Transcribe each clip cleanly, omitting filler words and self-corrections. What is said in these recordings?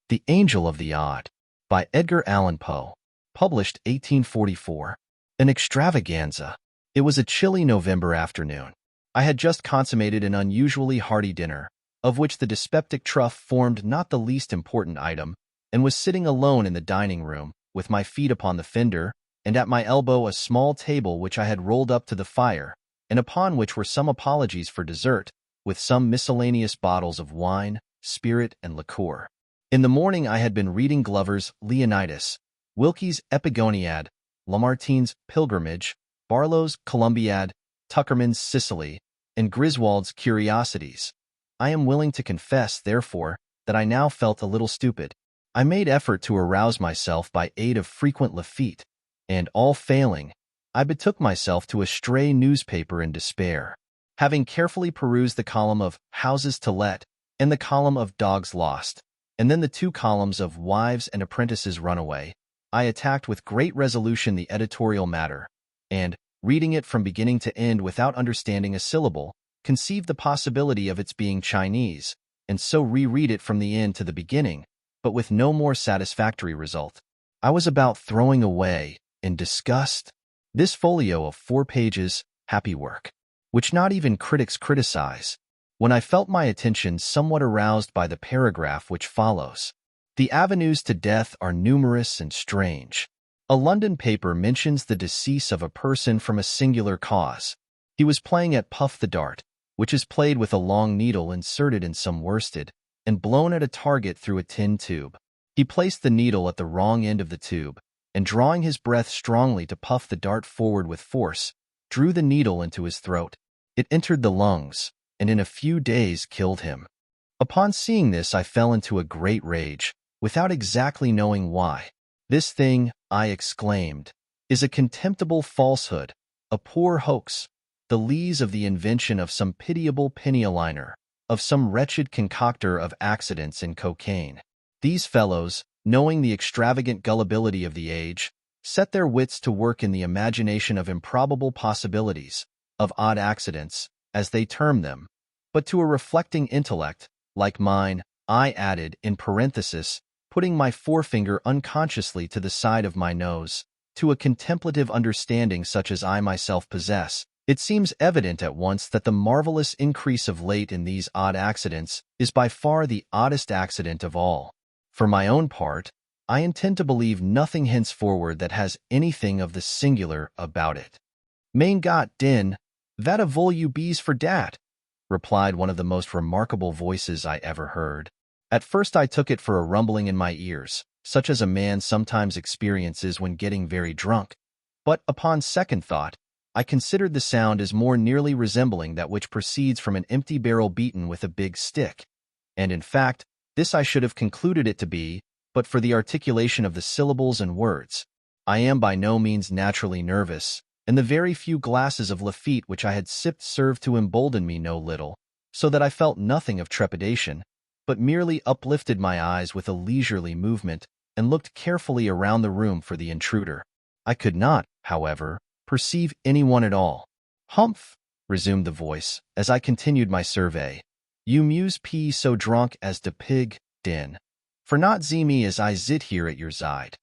The Angel of the Odd, by Edgar Allan Poe, published 1844. An extravaganza. It was a chilly November afternoon. I had just consummated an unusually hearty dinner, of which the dyspeptic truff formed not the least important item, and was sitting alone in the dining room, with my feet upon the fender, and at my elbow a small table which I had rolled up to the fire, and upon which were some apologies for dessert, with some miscellaneous bottles of wine, spirit, and liqueur. In the morning I had been reading Glover's Leonidas, Wilkie's Epigoniad, Lamartine's Pilgrimage, Barlow's Columbiad, Tuckerman's Sicily, and Griswold's Curiosities. I am willing to confess, therefore, that I now felt a little stupid. I made effort to arouse myself by aid of frequent Lafitte, and, all failing, I betook myself to a stray newspaper in despair. Having carefully perused the column of Houses to Let and the column of Dogs Lost, and then the two columns of Wives and Apprentices Runaway, I attacked with great resolution the editorial matter, and, reading it from beginning to end without understanding a syllable, conceived the possibility of its being Chinese, and so reread it from the end to the beginning, but with no more satisfactory result. I was about throwing away, in disgust, this folio of 4 pages, happy work, which not even critics criticize, when I felt my attention somewhat aroused by the paragraph which follows. The avenues to death are numerous and strange. A London paper mentions the decease of a person from a singular cause. He was playing at Puff the Dart, which is played with a long needle inserted in some worsted, and blown at a target through a tin tube. He placed the needle at the wrong end of the tube, and drawing his breath strongly to puff the dart forward with force, drew the needle into his throat. It entered the lungs, and in a few days killed him. Upon seeing this I fell into a great rage, without exactly knowing why. This thing, I exclaimed, is a contemptible falsehood, a poor hoax, the lees of the invention of some pitiable penny-a-liner, of some wretched concocter of accidents in cocaine. These fellows, knowing the extravagant gullibility of the age, set their wits to work in the imagination of improbable possibilities, of odd accidents, as they term them. But to a reflecting intellect, like mine, I added, in parenthesis, putting my forefinger unconsciously to the side of my nose, to a contemplative understanding such as I myself possess, it seems evident at once that the marvelous increase of late in these odd accidents is by far the oddest accident of all. For my own part, I intend to believe nothing henceforward that has anything of the singular about it. Mein Gott, den, that a vol you bees for dat, replied one of the most remarkable voices I ever heard. At first I took it for a rumbling in my ears, such as a man sometimes experiences when getting very drunk, but upon second thought, I considered the sound as more nearly resembling that which proceeds from an empty barrel beaten with a big stick, and in fact, this I should have concluded it to be, but for the articulation of the syllables and words. I am by no means naturally nervous, and the very few glasses of Lafitte which I had sipped served to embolden me no little, so that I felt nothing of trepidation, but merely uplifted my eyes with a leisurely movement and looked carefully around the room for the intruder. I could not, however, perceive anyone at all. "Humph," resumed the voice, as I continued my survey. "You muse p so drunk as de pig, den. For not see me as I zit here at your side."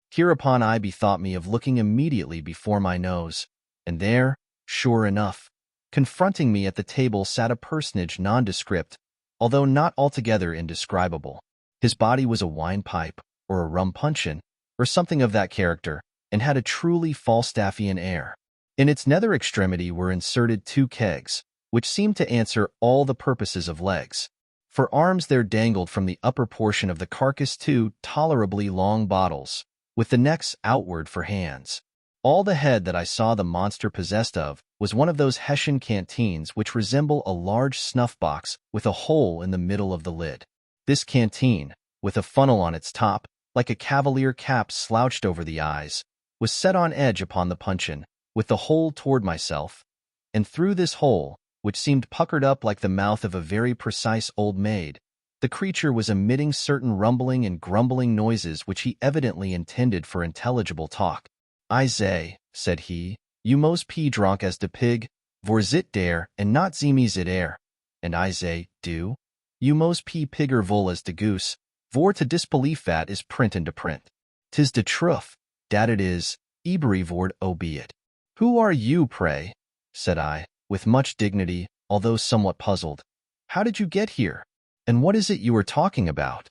Hereupon I bethought me of looking immediately before my nose, and there, sure enough, confronting me at the table sat a personage nondescript, although not altogether indescribable. His body was a wine pipe, or a rum puncheon, or something of that character, and had a truly Falstaffian air. In its nether extremity were inserted 2 kegs, which seemed to answer all the purposes of legs. For arms there dangled from the upper portion of the carcass 2 tolerably long bottles, with the necks outward for hands. All the head that I saw the monster possessed of was one of those Hessian canteens which resemble a large snuff-box with a hole in the middle of the lid. This canteen, with a funnel on its top, like a cavalier cap slouched over the eyes, was set on edge upon the puncheon, with the hole toward myself, and through this hole, which seemed puckered up like the mouth of a very precise old maid, the creature was emitting certain rumbling and grumbling noises which he evidently intended for intelligible talk. "I say," said he, "you mos p dronk as de pig, vor zit dare, and not see me zit air." And I say, "Do? You mos p pigger vol as de goose, vor to disbelief that is print into print. 'Tis de truth, dat it is, iberivord obeit. Who are you, pray? Said I, with much dignity, although somewhat puzzled. How did you get here? And what is it you are talking about?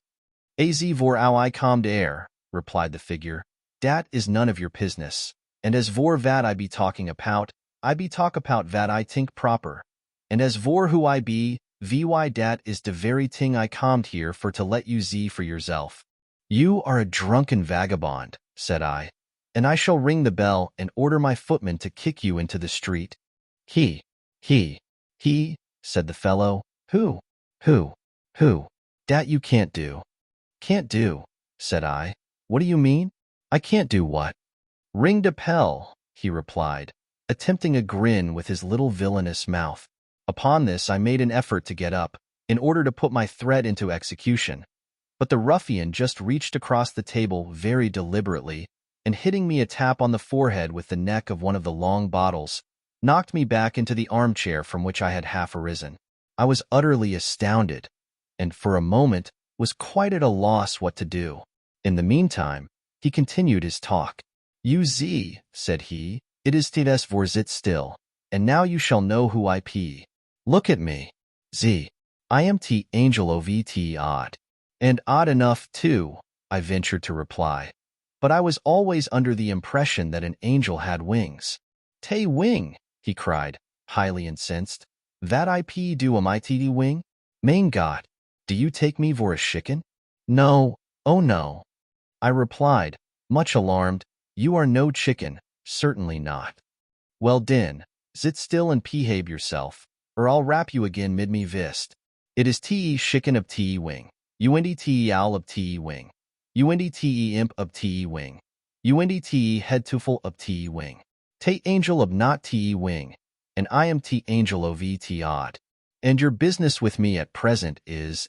Az vor how I come to air, replied the figure. Dat is none of your business. And as vor vat I be talking about, I be talk about vat I think proper. And as vor who I be, vy dat is de very ting I comed here for to let you see for yourself. You are a drunken vagabond, said I, and I shall ring the bell and order my footman to kick you into the street. He, said the fellow. Who? Dat you can't do. Can't do, said I. What do you mean? I can't do what? Ring de bell, he replied, attempting a grin with his little villainous mouth. Upon this I made an effort to get up, in order to put my threat into execution. But the ruffian just reached across the table very deliberately, and hitting me a tap on the forehead with the neck of one of the long bottles, knocked me back into the armchair from which I had half arisen. I was utterly astounded, and for a moment was quite at a loss what to do. In the meantime, he continued his talk. You see, said he, it is tides vor sit still, and now you shall know who I be. Look at me. Z. I am t angel of et odd. And odd enough, too, I ventured to reply. But I was always under the impression that an angel had wings. Te wing, he cried, highly incensed. That I do am I te wing? Mein God, do you take me for a chicken? No, oh no. I replied, much alarmed, you are no chicken, certainly not. Well den, sit still and behave yourself, or I'll rap you again mid me vist. It is te chicken of te wing. Und te owl of te wing. Und te imp of te wing. Und te head tufel of te wing. Te angel of not te wing. And I am te angel of et odd. And your business with me at present is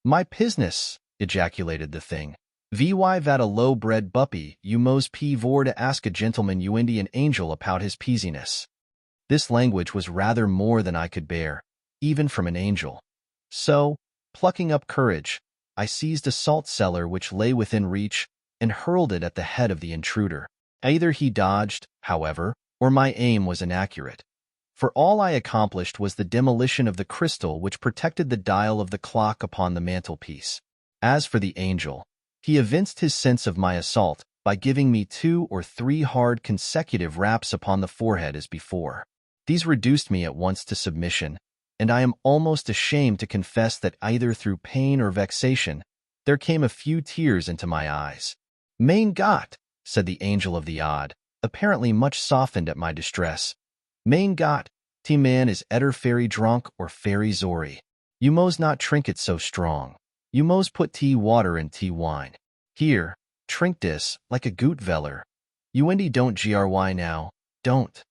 my business, ejaculated the thing. Vy that a low-bred buppy you mos p vor to ask a gentleman und an angel about his peasiness. This language was rather more than I could bear, even from an angel. So, plucking up courage, I seized a salt cellar which lay within reach and hurled it at the head of the intruder. Either he dodged, however, or my aim was inaccurate. For all I accomplished was the demolition of the crystal which protected the dial of the clock upon the mantelpiece. As for the angel, he evinced his sense of my assault by giving me 2 or 3 hard consecutive raps upon the forehead as before. These reduced me at once to submission, and I am almost ashamed to confess that either through pain or vexation, there came a few tears into my eyes. Mein Gott, said the angel of the odd, apparently much softened at my distress. Mein Gott, te man is etter fairy drunk or fairy zori. You mos not trink it so strong. You mos put tea water in tea wine. Here, trink dis, like a goot veller. You don't gry now, don't.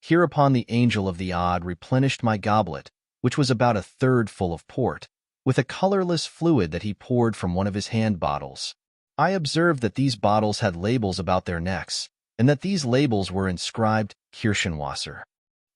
Hereupon the angel of the odd replenished my goblet, which was about 1/3 full of port, with a colorless fluid that he poured from one of his hand bottles. I observed that these bottles had labels about their necks, and that these labels were inscribed Kirchenwasser.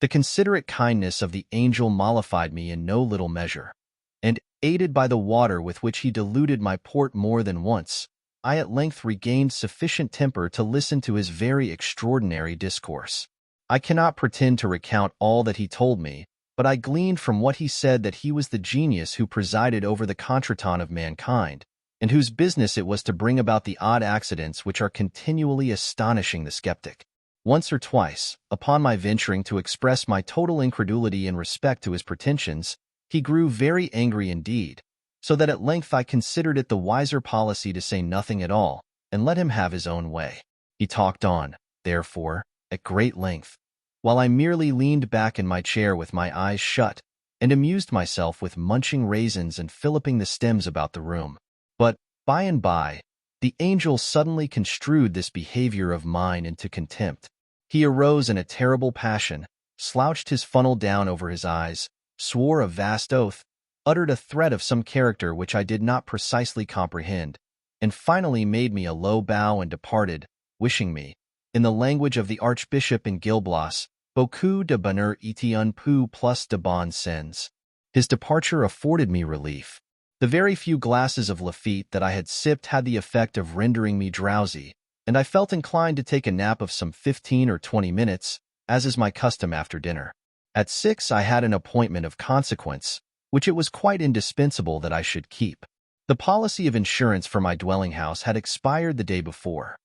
The considerate kindness of the angel mollified me in no little measure, and, aided by the water with which he diluted my port more than once, I at length regained sufficient temper to listen to his very extraordinary discourse. I cannot pretend to recount all that he told me, but I gleaned from what he said that he was the genius who presided over the contretemps of mankind, and whose business it was to bring about the odd accidents which are continually astonishing the skeptic. Once or twice, upon my venturing to express my total incredulity in respect to his pretensions, he grew very angry indeed, so that at length I considered it the wiser policy to say nothing at all, and let him have his own way. He talked on, therefore, at great length, while I merely leaned back in my chair with my eyes shut, and amused myself with munching raisins and filliping the stems about the room. But, by and by, the angel suddenly construed this behavior of mine into contempt. He arose in a terrible passion, slouched his funnel down over his eyes, swore a vast oath, uttered a threat of some character which I did not precisely comprehend, and finally made me a low bow and departed, wishing me, in the language of the Archbishop in Gil Blas, beaucoup de bonheur et un peu plus de bon sens. His departure afforded me relief. The very few glasses of Lafitte that I had sipped had the effect of rendering me drowsy, and I felt inclined to take a nap of some 15 or 20 minutes, as is my custom after dinner. At 6 I had an appointment of consequence, which it was quite indispensable that I should keep. The policy of insurance for my dwelling house had expired the day before,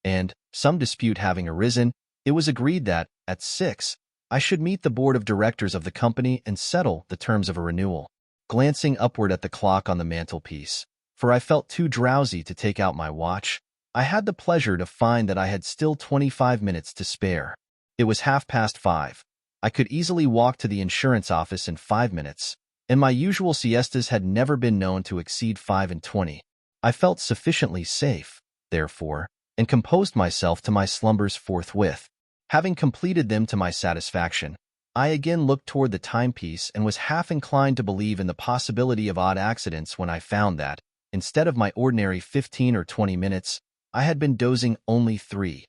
and, some dispute having arisen, it was agreed that, at 6, I should meet the board of directors of the company and settle the terms of a renewal. Glancing upward at the clock on the mantelpiece, for I felt too drowsy to take out my watch, I had the pleasure to find that I had still 25 minutes to spare. It was 5:30. I could easily walk to the insurance office in 5 minutes, and my usual siestas had never been known to exceed 5:20. I felt sufficiently safe, therefore, and composed myself to my slumbers forthwith. Having completed them to my satisfaction, I again looked toward the timepiece and was half inclined to believe in the possibility of odd accidents when I found that, instead of my ordinary 15 or 20 minutes, I had been dozing only 3,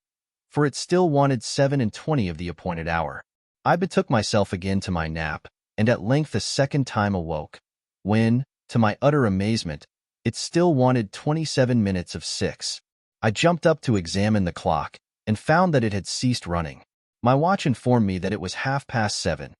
for it still wanted 7:20 of the appointed hour. I betook myself again to my nap, and at length a second time awoke, when, to my utter amazement, it still wanted 27 minutes of 6. I jumped up to examine the clock, and found that it had ceased running. My watch informed me that it was 7:30,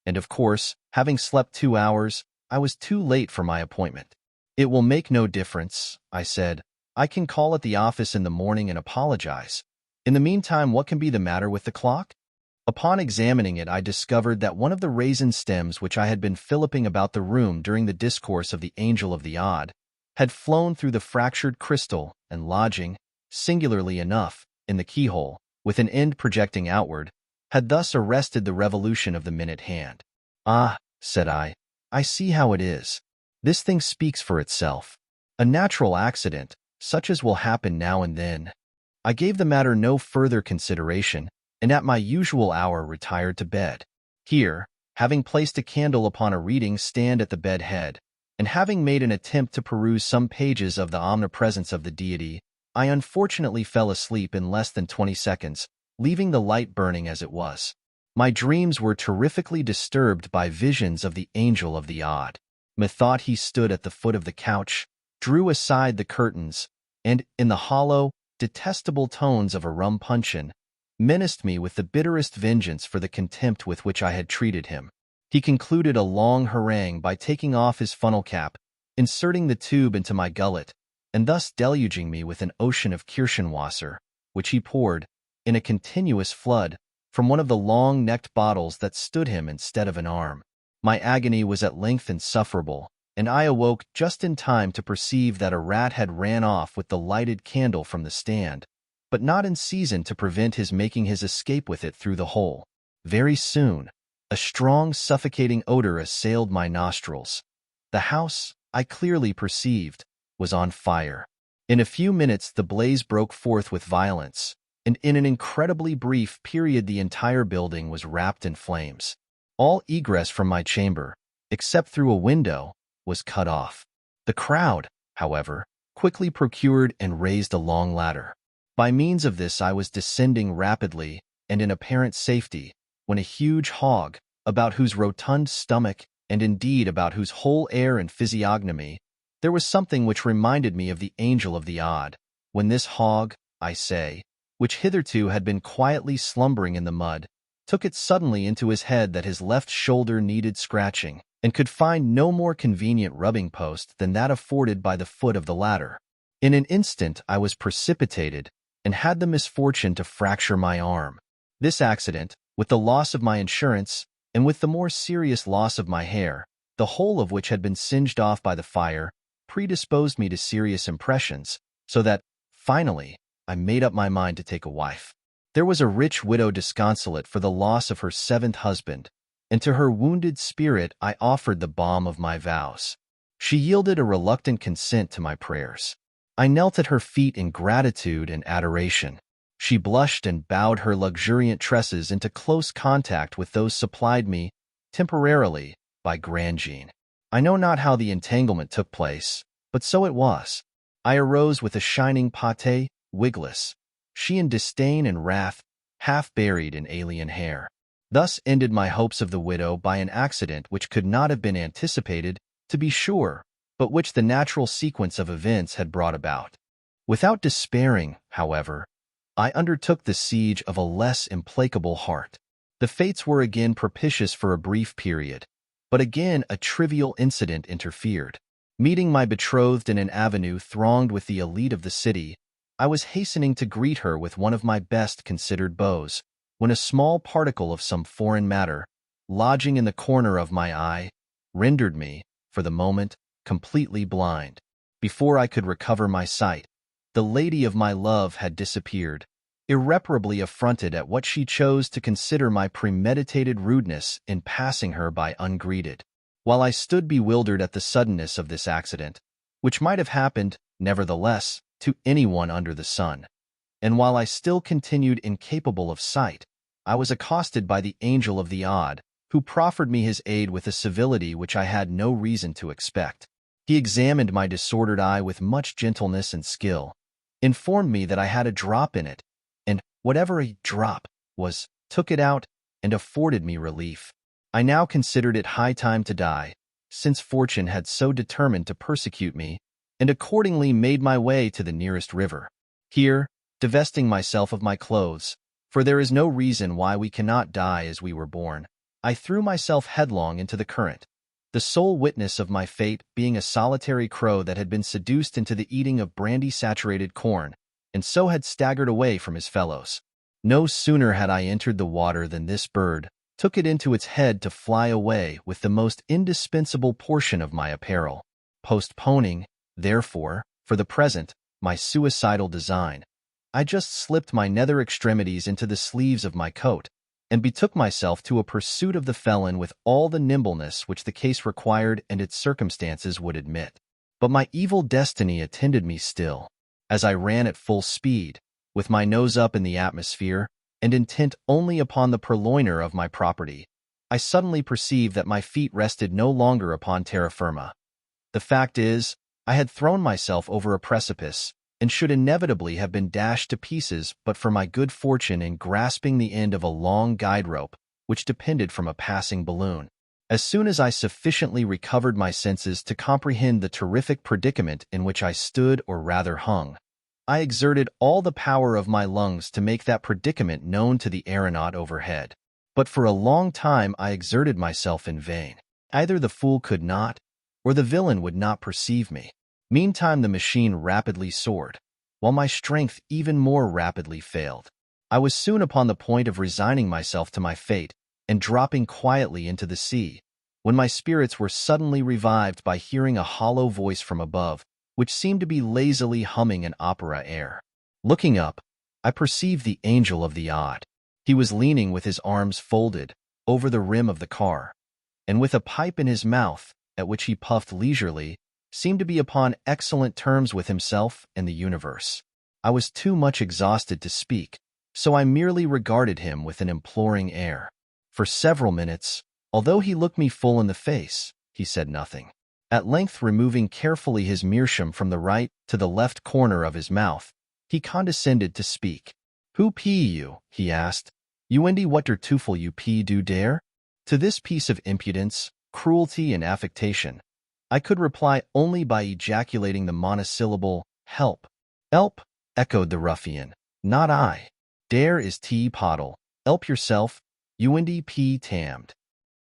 and of course, having slept 2 hours, I was too late for my appointment. "It will make no difference," I said. "I can call at the office in the morning and apologize. In the meantime, what can be the matter with the clock?" Upon examining it, I discovered that one of the raisin stems which I had been filliping about the room during the discourse of the Angel of the Odd had flown through the fractured crystal and lodging, singularly enough, in the keyhole, with an end projecting outward, had thus arrested the revolution of the minute hand. "Ah," said I see how it is. This thing speaks for itself. A natural accident, such as will happen now and then." I gave the matter no further consideration, and at my usual hour retired to bed. Here, having placed a candle upon a reading stand at the bed head, and having made an attempt to peruse some pages of the Omnipresence of the Deity, I unfortunately fell asleep in less than 20 seconds, leaving the light burning as it was. My dreams were terrifically disturbed by visions of the Angel of the Odd. Methought he stood at the foot of the couch, drew aside the curtains, and, in the hollow, detestable tones of a rum puncheon, menaced me with the bitterest vengeance for the contempt with which I had treated him. He concluded a long harangue by taking off his funnel cap, inserting the tube into my gullet, and thus deluging me with an ocean of Kirschenwasser, which he poured, in a continuous flood, from one of the long-necked bottles that stood him instead of an arm. My agony was at length insufferable, and I awoke just in time to perceive that a rat had ran off with the lighted candle from the stand, but not in season to prevent his making his escape with it through the hole. Very soon, a strong, suffocating odor assailed my nostrils. The house, I clearly perceived, was on fire. In a few minutes the blaze broke forth with violence, and in an incredibly brief period the entire building was wrapped in flames. All egress from my chamber, except through a window, was cut off. The crowd, however, quickly procured and raised a long ladder. By means of this I was descending rapidly and in apparent safety, when a huge hog, about whose rotund stomach, and indeed about whose whole air and physiognomy, there was something which reminded me of the Angel of the Odd, when this hog, I say, which hitherto had been quietly slumbering in the mud, took it suddenly into his head that his left shoulder needed scratching, and could find no more convenient rubbing post than that afforded by the foot of the ladder. In an instant I was precipitated, and had the misfortune to fracture my arm. This accident, with the loss of my insurance, and with the more serious loss of my hair, the whole of which had been singed off by the fire, predisposed me to serious impressions, so that, finally, I made up my mind to take a wife. There was a rich widow disconsolate for the loss of her 7th husband, and to her wounded spirit I offered the balm of my vows. She yielded a reluctant consent to my prayers. I knelt at her feet in gratitude and adoration. She blushed and bowed her luxuriant tresses into close contact with those supplied me, temporarily, by Grandjean. I know not how the entanglement took place, but so it was. I arose with a shining pate, wigless, she in disdain and wrath, half buried in alien hair. Thus ended my hopes of the widow by an accident which could not have been anticipated, to be sure, but which the natural sequence of events had brought about. Without despairing, however, I undertook the siege of a less implacable heart. The fates were again propitious for a brief period, but again a trivial incident interfered. Meeting my betrothed in an avenue thronged with the elite of the city, I was hastening to greet her with one of my best considered bows, when a small particle of some foreign matter, lodging in the corner of my eye, rendered me, for the moment, completely blind. Before I could recover my sight, the lady of my love had disappeared, irreparably affronted at what she chose to consider my premeditated rudeness in passing her by ungreeted. While I stood bewildered at the suddenness of this accident, which might have happened, nevertheless, to anyone under the sun, and while I still continued incapable of sight, I was accosted by the angel of the odd, who proffered me his aid with a civility which I had no reason to expect. He examined my disordered eye with much gentleness and skill, informed me that I had a drop in it, and, whatever a drop was, took it out, and afforded me relief. I now considered it high time to die, since fortune had so determined to persecute me, and accordingly made my way to the nearest river. Here, divesting myself of my clothes, for there is no reason why we cannot die as we were born, I threw myself headlong into the current, the sole witness of my fate being a solitary crow that had been seduced into the eating of brandy-saturated corn, and so had staggered away from his fellows. No sooner had I entered the water than this bird took it into its head to fly away with the most indispensable portion of my apparel, postponing, therefore, for the present, my suicidal design. I just slipped my nether extremities into the sleeves of my coat, and betook myself to a pursuit of the felon with all the nimbleness which the case required and its circumstances would admit. But my evil destiny attended me still. As I ran at full speed, with my nose up in the atmosphere, and intent only upon the purloiner of my property, I suddenly perceived that my feet rested no longer upon terra firma. The fact is, I had thrown myself over a precipice, and should inevitably have been dashed to pieces but for my good fortune in grasping the end of a long guide rope which depended from a passing balloon. As soon as I sufficiently recovered my senses to comprehend the terrific predicament in which I stood or rather hung, I exerted all the power of my lungs to make that predicament known to the aeronaut overhead. But for a long time I exerted myself in vain. Either the fool could not, or the villain would not perceive me. Meantime the machine rapidly soared, while my strength even more rapidly failed. I was soon upon the point of resigning myself to my fate and dropping quietly into the sea, when my spirits were suddenly revived by hearing a hollow voice from above, which seemed to be lazily humming an opera air. Looking up, I perceived the angel of the odd. He was leaning with his arms folded over the rim of the car, and with a pipe in his mouth, at which he puffed leisurely, seemed to be upon excellent terms with himself and the universe. I was too much exhausted to speak, so I merely regarded him with an imploring air. For several minutes, although he looked me full in the face, he said nothing. At length, removing carefully his meerschaum from the right to the left corner of his mouth, he condescended to speak. "Who pee you?" he asked. "Uendi what der Teufel you pee do dare?" To this piece of impudence, cruelty, and affectation, I could reply only by ejaculating the monosyllable, "Help!" "Elp!" echoed the ruffian. "Not I. Dare is tea pottle. Elp yourself, Uendi pee tammed."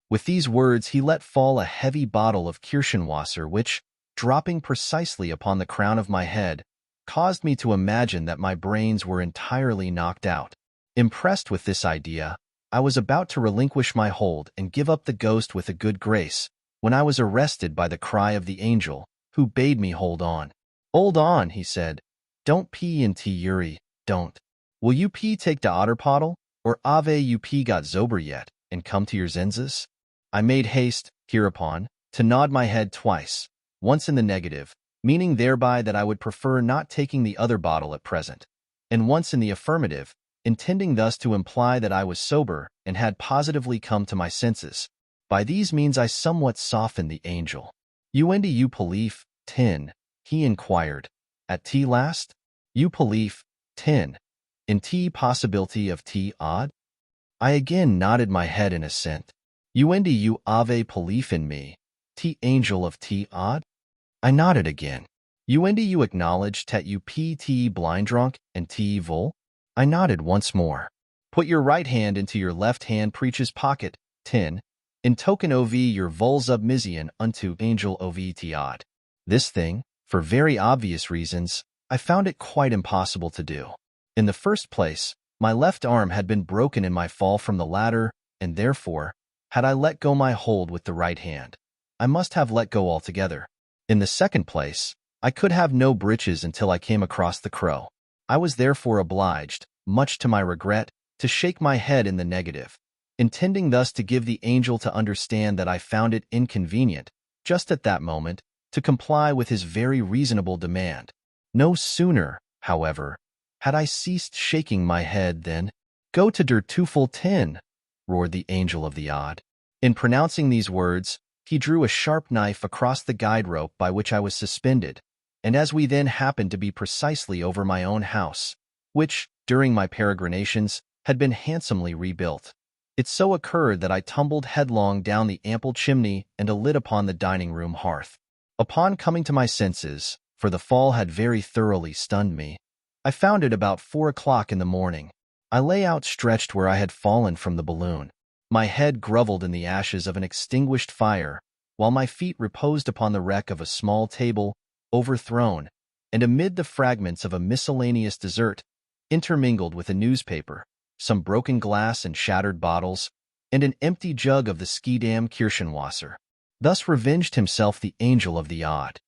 With these words he let fall a heavy bottle of Kirchenwasser which, dropping precisely upon the crown of my head, caused me to imagine that my brains were entirely knocked out. Impressed with this idea, I was about to relinquish my hold and give up the ghost with a good grace, when I was arrested by the cry of the angel, who bade me hold on. "Hold on," he said. "Don't pee in tea Yuri, don't. Will you pee take de otterpottle, or ave you pee got sober yet, and come to your senses?" I made haste, hereupon, to nod my head twice, once in the negative, meaning thereby that I would prefer not taking the other bottle at present, and once in the affirmative, intending thus to imply that I was sober and had positively come to my senses. By these means I somewhat softened the angel. "Uendi you belief, 10, he inquired. "At tea last? You belief, 10, in tea possibility of tea odd?" I again nodded my head in assent. "Uendi you ave belief in me, tea angel of tea odd?" I nodded again. You acknowledge tat you pt blind drunk and t vol? I nodded once more. Put your right hand into your left hand preacher's pocket, 10, in token of your volsubmission unto angel of tiad. This thing, for very obvious reasons, I found it quite impossible to do. In the first place, my left arm had been broken in my fall from the ladder, and therefore, had I let go my hold with the right hand, I must have let go altogether. In the second place, I could have no breeches until I came across the crow. I was therefore obliged, much to my regret, to shake my head in the negative, intending thus to give the angel to understand that I found it inconvenient, just at that moment, to comply with his very reasonable demand. No sooner, however, had I ceased shaking my head than, "Go to der Teufel 10," roared the angel of the odd. In pronouncing these words, he drew a sharp knife across the guide rope by which I was suspended, and as we then happened to be precisely over my own house, which, during my peregrinations, had been handsomely rebuilt, it so occurred that I tumbled headlong down the ample chimney and alit upon the dining-room hearth. Upon coming to my senses, for the fall had very thoroughly stunned me, I found it about 4 o'clock in the morning. I lay outstretched where I had fallen from the balloon. My head grovelled in the ashes of an extinguished fire, while my feet reposed upon the wreck of a small table, overthrown, and amid the fragments of a miscellaneous dessert, intermingled with a newspaper, some broken glass and shattered bottles, and an empty jug of the Schiedam Kirchenwasser. Thus revenged himself the angel of the odd.